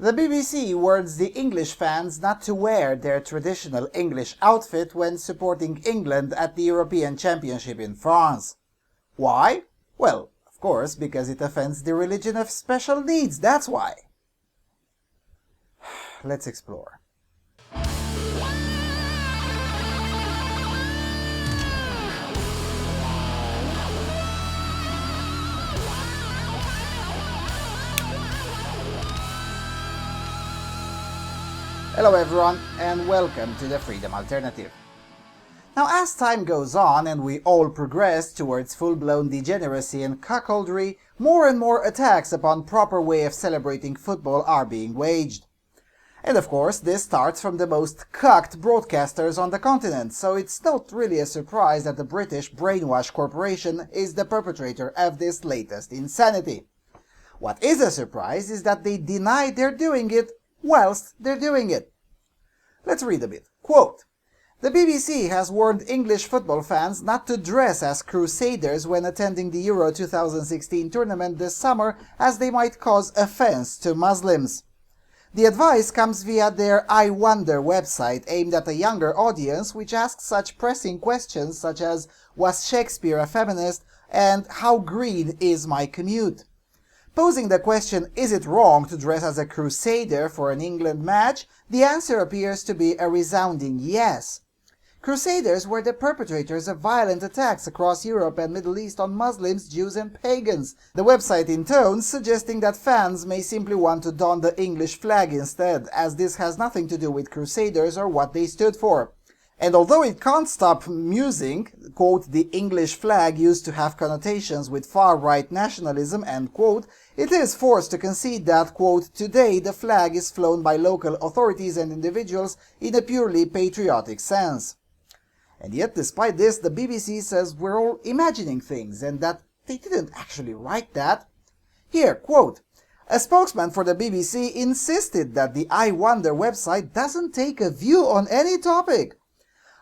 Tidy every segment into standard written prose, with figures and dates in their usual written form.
The BBC warns the English fans not to wear their traditional English outfit when supporting England at the European Championship in France. Why? Well, of course, because it offends the religion of special needs, that's why. Let's explore. Hello everyone, and welcome to the Freedom Alternative. Now, as time goes on and we all progress towards full-blown degeneracy and cuckoldry, more and more attacks upon proper way of celebrating football are being waged. And of course, this starts from the most cucked broadcasters on the continent, so it's not really a surprise that the British Brainwash Corporation is the perpetrator of this latest insanity. What is a surprise is that they deny they're doing it whilst they're doing it. Let's read a bit. Quote, "The BBC has warned English football fans not to dress as crusaders when attending the Euro 2016 tournament this summer, as they might cause offense to Muslims. The advice comes via their I Wonder website, aimed at a younger audience, which asks such pressing questions such as, was Shakespeare a feminist, and how green is my commute? Posing the question, is it wrong to dress as a crusader for an England match, the answer appears to be a resounding yes. Crusaders were the perpetrators of violent attacks across Europe and Middle East on Muslims, Jews and pagans. The website intones, suggesting that fans may simply want to don the English flag instead, as this has nothing to do with crusaders or what they stood for. And although it can't stop musing, quote, the English flag used to have connotations with far-right nationalism, end quote, it is forced to concede that, quote, today the flag is flown by local authorities and individuals in a purely patriotic sense. And yet, despite this, the BBC says we're all imagining things and that they didn't actually write that. Here, quote, a spokesman for the BBC insisted that the I Wonder website doesn't take a view on any topic.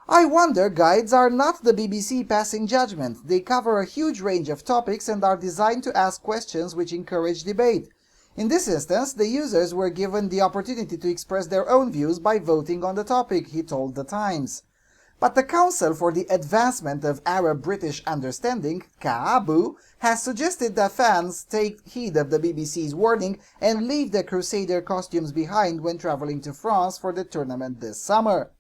I Wonder guides are not the BBC passing judgment. They cover a huge range of topics and are designed to ask questions which encourage debate. In this instance, the users were given the opportunity to express their own views by voting on the topic, he told The Times. But the Council for the Advancement of Arab-British Understanding, CAABU, has suggested that fans take heed of the BBC's warning and leave the crusader costumes behind when travelling to France for the tournament this summer.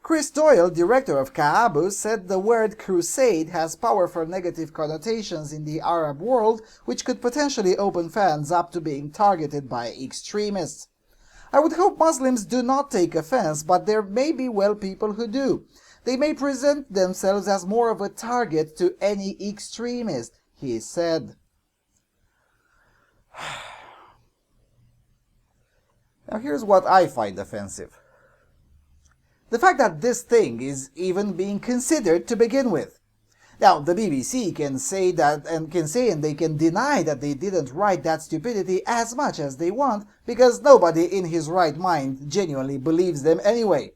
Chris Doyle, director of CAABU, said the word crusade has powerful negative connotations in the Arab world, which could potentially open fans up to being targeted by extremists. I would hope Muslims do not take offense, but there may be people who do. They may present themselves as more of a target to any extremist, he said. Now here's what I find offensive. The fact that this thing is even being considered to begin with. Now, the BBC can say and they can deny that they didn't write that stupidity as much as they want, because nobody in his right mind genuinely believes them anyway.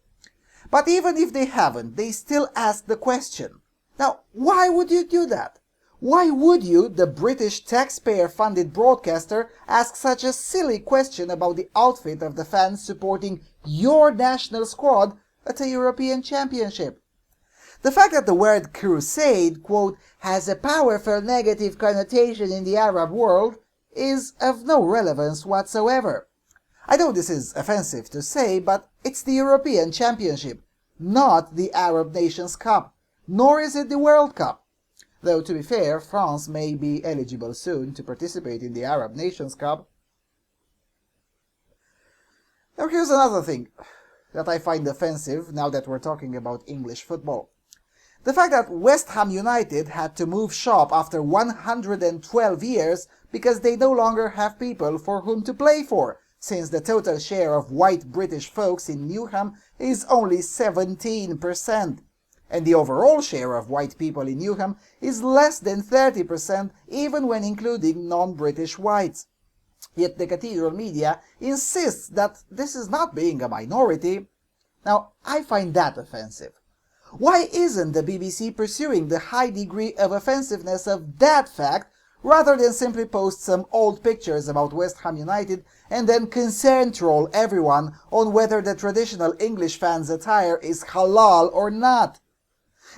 But even if they haven't, they still ask the question. Now, why would you do that? Why would you, the British taxpayer-funded broadcaster, ask such a silly question about the outfit of the fans supporting your national squad at a European Championship? The fact that the word crusade, quote, has a powerful negative connotation in the Arab world is of no relevance whatsoever. I know this is offensive to say, but it's the European Championship, not the Arab Nations Cup, nor is it the World Cup. Though, to be fair, France may be eligible soon to participate in the Arab Nations Cup. Now here's another thing that I find offensive now that we're talking about English football. The fact that West Ham United had to move shop after 112 years because they no longer have people for whom to play for, since the total share of white British folks in Newham is only 17%, and the overall share of white people in Newham is less than 30%, even when including non-British whites. Yet the cathedral media insists that this is not being a minority. Now, I find that offensive. Why isn't the BBC pursuing the high degree of offensiveness of that fact, rather than simply post some old pictures about West Ham United and then consent troll everyone on whether the traditional English fans' attire is halal or not.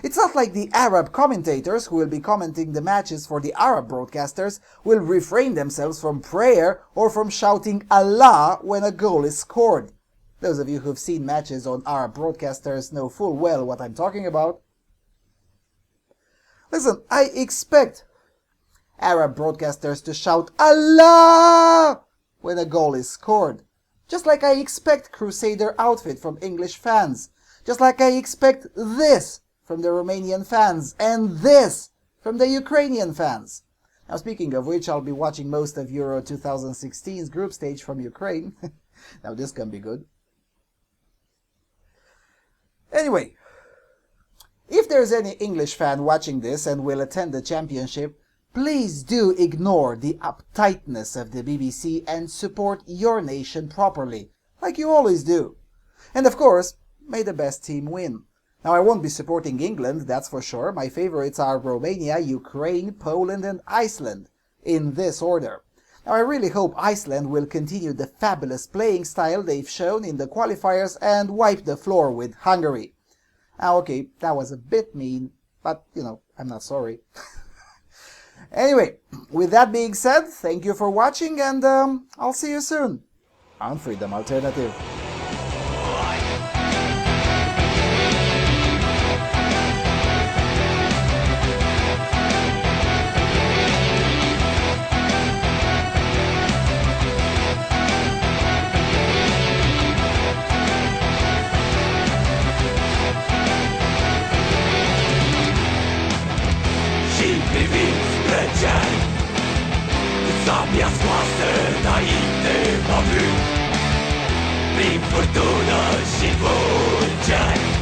It's not like the Arab commentators who will be commenting the matches for the Arab broadcasters will refrain themselves from prayer or from shouting Allah when a goal is scored. Those of you who've seen matches on Arab broadcasters know full well what I'm talking about. Listen, I expect Arab broadcasters to shout Allah when a goal is scored. Just like I expect Crusader outfit from English fans. Just like I expect this from the Romanian fans and this from the Ukrainian fans. Now, speaking of which, I'll be watching most of Euro 2016's group stage from Ukraine. Now this can be good. Anyway, if there's any English fan watching this and will attend the championship, please do ignore the uptightness of the BBC and support your nation properly, like you always do. And of course, may the best team win. Now, I won't be supporting England, that's for sure. My favorites are Romania, Ukraine, Poland and Iceland, in this order. Now, I really hope Iceland will continue the fabulous playing style they've shown in the qualifiers and wipe the floor with Hungary. Now, okay, that was a bit mean, but, I'm not sorry. Anyway, with that being said, thank you for watching and I'll see you soon on Freedom Alternative. Zamiast masy naiwny ma wróg, prin fortuna și vulgari.